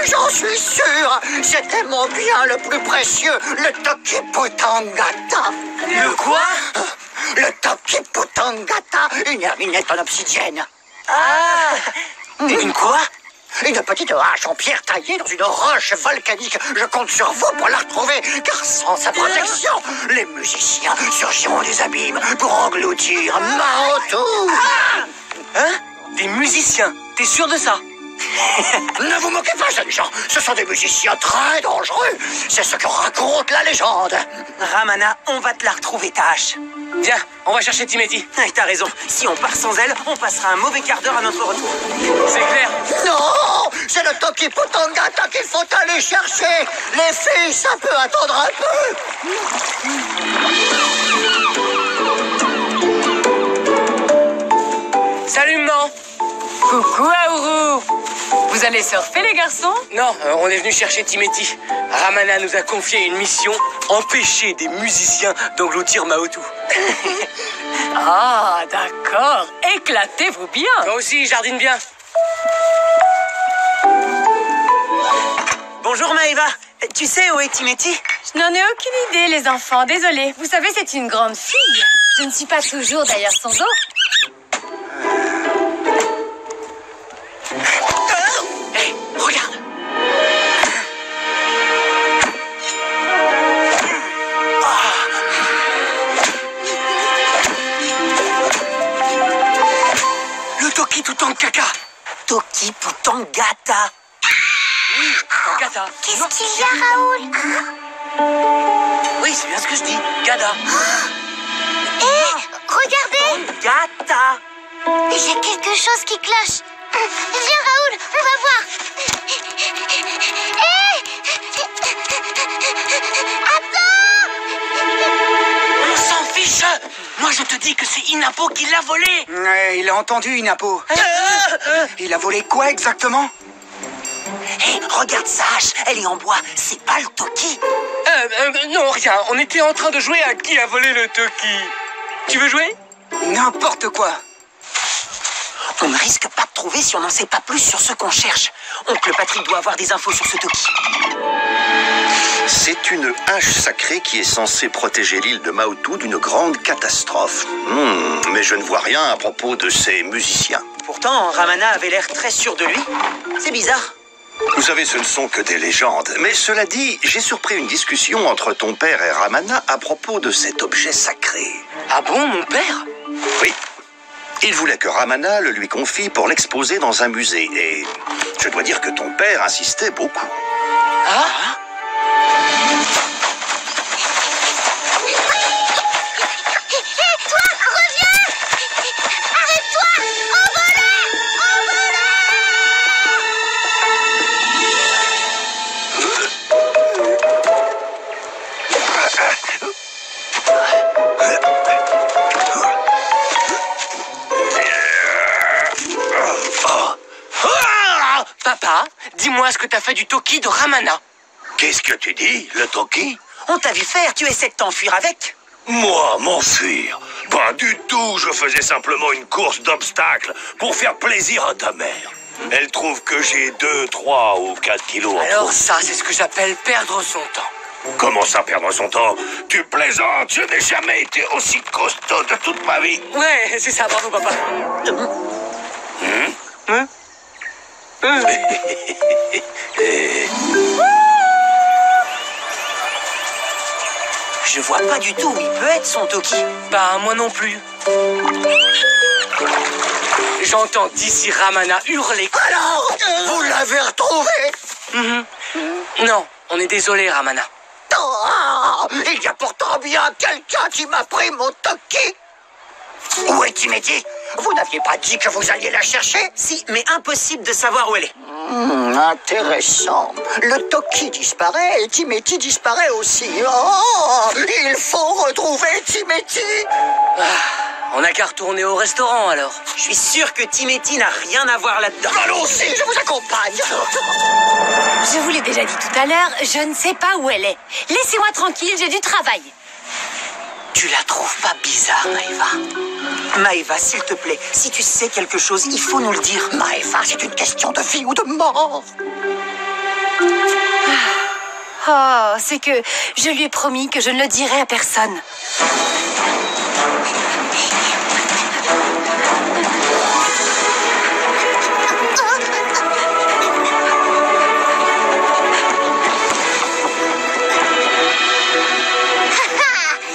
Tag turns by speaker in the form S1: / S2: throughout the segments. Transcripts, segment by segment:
S1: j'en suis sûr. C'était mon bien le plus précieux, le Tokiputangata.
S2: Le quoi?
S1: Le Tokiputangata, une herminette en obsidienne.
S2: Ah! Une quoi?
S1: Une petite hache en pierre taillée dans une roche volcanique. Je compte sur vous pour la retrouver, car sans sa protection, les musiciens surgiront des abîmes pour engloutir Maotu.
S2: Hein? Des musiciens? T'es sûr de ça?
S1: Ne vous moquez pas, jeunes gens. Ce sont des musiciens très dangereux. C'est ce que raconte la légende.
S2: Ramana, on va te la retrouver, ta hache. Viens, on va chercher Timeti. T'as raison. Si on part sans elle, on passera un mauvais quart d'heure à notre retour. C'est clair.
S1: Non, c'est le Tokiputangata qu'il faut aller chercher. Les filles, ça peut attendre un peu.
S2: Salut, maman.
S3: Coucou Aourou. Vous allez surfer les garçons?
S2: Non, on est venu chercher Timeti. Ramana nous a confié une mission, empêcher des musiciens d'engloutir Maotu.
S3: Ah, d'accord. Éclatez-vous bien.
S2: Toi aussi, jardine bien. Bonjour Maëva. Tu sais où est Timeti?
S3: Je n'en ai aucune idée, les enfants. Désolée. Vous savez, c'est une grande fille. Je ne suis pas toujours d'ailleurs son dos.
S2: Hé, regarde. Le Tokiputangata. Tokiputangata. Oui, Gata.
S4: Qu'est-ce qu'il y a, Raoul?
S2: Oui, c'est bien ce que je dis. Gada.
S4: Hé, regardez!
S2: Gata.
S4: Il y a quelque chose qui cloche. Viens, Raoul, on va voir. Hé! Attends!
S2: On s'en fiche. Moi, je te dis que c'est Inapo qui l'a volé.
S5: Il a entendu, Inapo. Il a volé quoi exactement?
S2: Hé, regarde sa hache. Elle est en bois. C'est pas le Toki. Non, rien. On était en train de jouer à qui a volé le Toki. Tu veux jouer?
S5: N'importe quoi.
S2: On ne risque pas de trouver si on n'en sait pas plus sur ce qu'on cherche. Oncle Patrick doit avoir des infos sur ce Toki.
S6: C'est une hache sacrée qui est censée protéger l'île de Maotu d'une grande catastrophe. Mais je ne vois rien à propos de ces musiciens.
S2: Pourtant, Ramana avait l'air très sûr de lui. C'est bizarre.
S6: Vous savez, ce ne sont que des légendes. Mais cela dit, j'ai surpris une discussion entre ton père et Ramana à propos de cet objet sacré.
S2: Ah bon, mon père?
S6: Oui. Il voulait que Ramana le lui confie pour l'exposer dans un musée. Et je dois dire que ton père insistait beaucoup.
S2: Ah?
S4: Hé, toi, reviens! Arrête-toi! Envolez!
S2: Papa, dis-moi ce que t'as fait du Toki de Ramana.
S1: Qu'est-ce que tu dis, le Toki?
S2: On t'a vu faire, tu essaies de t'enfuir avec.
S1: Moi, m'enfuir? Pas du tout, je faisais simplement une course d'obstacles pour faire plaisir à ta mère. Elle trouve que j'ai 2, 3 ou 4 kilos en
S2: Alors
S1: trop.
S2: ça, c'est ce que j'appelle perdre son temps.
S1: Comment ça, perdre son temps? Tu plaisantes, je n'ai jamais été aussi costaud de toute ma vie.
S2: Ouais, c'est ça, bravo papa. Je vois pas du tout où il peut être son Toki. Bah, moi non plus. J'entends d'ici Ramana hurler.
S1: Alors, vous l'avez retrouvé?
S2: Non, on est désolé, Ramana.
S1: Oh, il y a pourtant bien quelqu'un qui m'a pris mon Toki. Où est Timeti? Vous n'aviez pas dit que vous alliez la chercher?
S2: Si, mais impossible de savoir où elle est.
S1: Intéressant. Le Toki disparaît et Timeti disparaît aussi. Oh, il faut retrouver Timeti.
S2: On n'a qu'à retourner au restaurant, alors. Je suis sûr que Timeti n'a rien à voir là-dedans.
S1: Allons-y, je vous accompagne.
S3: Je vous l'ai déjà dit tout à l'heure, je ne sais pas où elle est. Laissez-moi tranquille, j'ai du travail.
S2: Tu la trouves pas bizarre, Maëva? Maëva, s'il te plaît, si tu sais quelque chose, il faut nous le dire.
S1: Maëva, c'est une question de vie ou de mort.
S3: Oh, c'est que je lui ai promis que je ne le dirai à personne.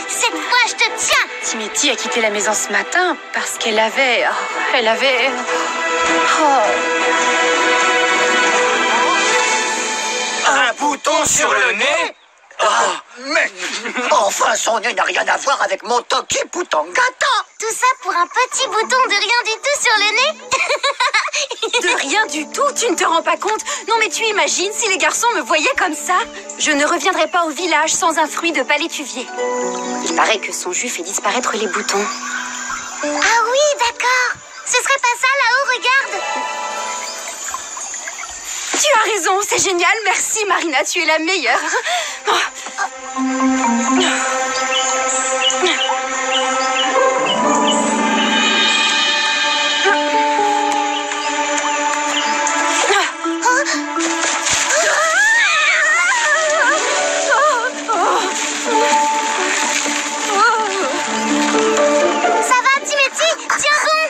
S4: Cette fois, je te tiens.
S3: Timothy a quitté la maison ce matin parce qu'elle avait...
S1: Un bouton sur le nez? Oh, mais enfin, son nez n'a rien à voir avec mon Toki Putangata.
S4: Tout ça pour un petit bouton de rien du tout sur le nez.
S3: De rien du tout, tu ne te rends pas compte? Non mais tu imagines si les garçons me voyaient comme ça? Je ne reviendrai pas au village sans un fruit de palétuvier. Il paraît que son jus fait disparaître les boutons.
S4: Ah oui, d'accord. Ce serait pas ça là-haut, regarde.
S3: Tu as raison, c'est génial, merci Marina, tu es la meilleure.
S4: Ça va, Timothy? Tiens bon.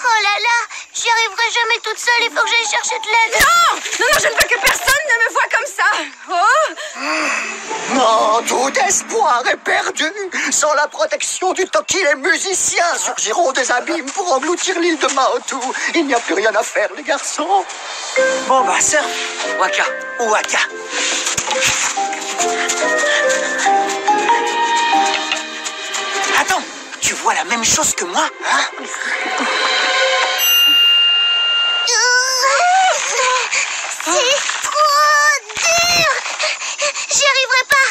S4: Oh là là, j'y arriverai jamais toute seule, il faut que j'aille chercher de l'aide.
S3: Non, je ne veux que personne ne me voie comme ça.
S1: Non, tout espoir est perdu. Sans la protection du Toki, les musiciens surgiront des abîmes pour engloutir l'île de Maotu. Il n'y a plus rien à faire, les garçons.
S5: Bon bah, surf. Waka ou Waka. Attends, tu vois la même chose que moi, hein?
S4: C'est trop dur. J'y arriverai pas.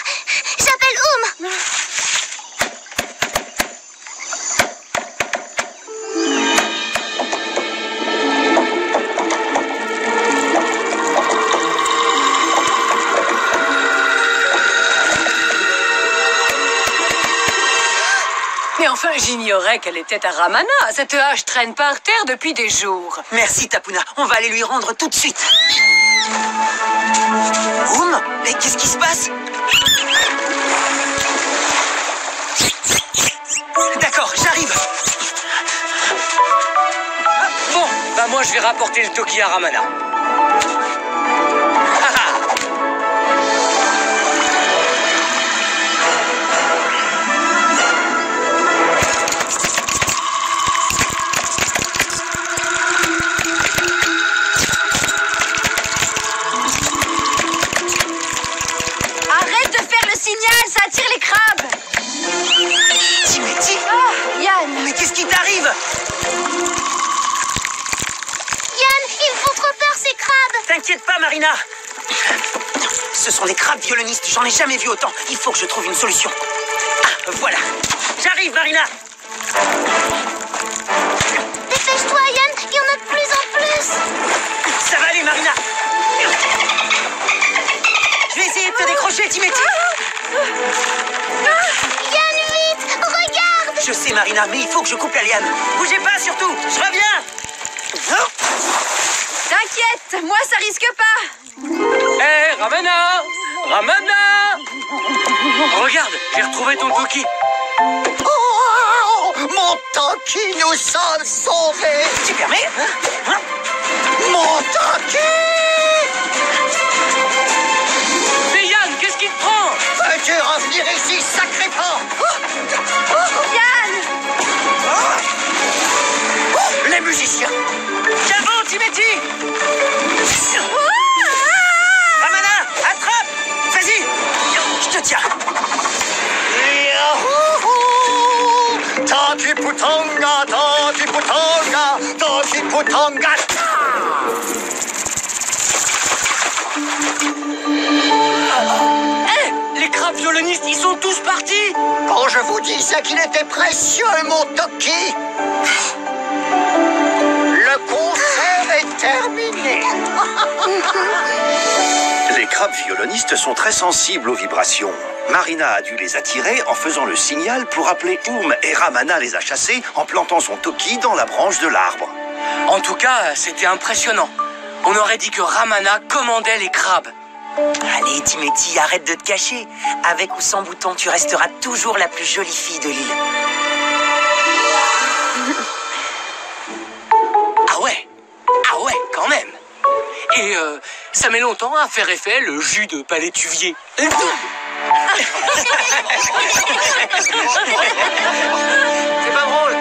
S4: J'appelle Oum.
S3: Mais enfin, j'ignorais qu'elle était à Ramana. Cette hache traîne par terre depuis des jours.
S5: Merci, Tapuna. On va aller lui rendre tout de suite. Oum, mais qu'est-ce qui se passe? D'accord, j'arrive.
S2: Bon, bah moi je vais rapporter le Toki à Ramana.
S3: Arrête de faire le signal, ça attire les crabes.
S5: Timothy,
S3: Oh, Yann.
S5: mais qu'est-ce qui t'arrive?
S4: Yann, ils me font trop peur ces crabes.
S5: T'inquiète pas, Marina. Ce sont des crabes violonistes, j'en ai jamais vu autant. Il faut que je trouve une solution. Ah, voilà. J'arrive, Marina.
S4: Dépêche-toi, Yann, il y en a de plus en plus.
S5: Ça va aller, Marina. Je vais essayer de te décrocher, Timothy.
S4: Yann, vite, regarde.
S5: Je sais, Marina, mais il faut que je coupe la liane. Bougez pas, surtout. Je reviens.
S3: T'inquiète, moi ça risque pas.
S2: Hé, Ramana! Ramana! Regarde, j'ai retrouvé ton Toki.
S1: Oh, mon Toki, nous sommes sauvés.
S5: Tu permets, hein?
S1: Mon Toki!
S2: Mais Yann, qu'est-ce qui te prend?
S1: Veux-tu revenir ici, sacré pan?
S3: Yann.
S1: Les musiciens!
S5: Tiens bon, Timothy. Ramana, attrape. Vas-y. Je te tiens.
S1: Yahoo! Toki Putanga, Toki Putanga, Toki Putanga!
S2: Hé, les crabes violonistes, ils sont tous partis.
S1: Quand je vous disais qu'il était précieux, mon Toki! Le concert est terminé!
S6: Les crabes violonistes sont très sensibles aux vibrations. Marina a dû les attirer en faisant le signal pour appeler Oum et Ramana les a chassés en plantant son toki dans la branche de l'arbre.
S2: En tout cas, c'était impressionnant. On aurait dit que Ramana commandait les crabes.
S5: Allez, Timothy, arrête de te cacher. Avec ou sans bouton, tu resteras toujours la plus jolie fille de l'île.
S2: Ah ouais, quand même. Et ça met longtemps à faire effet le jus de palétuvier.
S1: C'est pas drôle.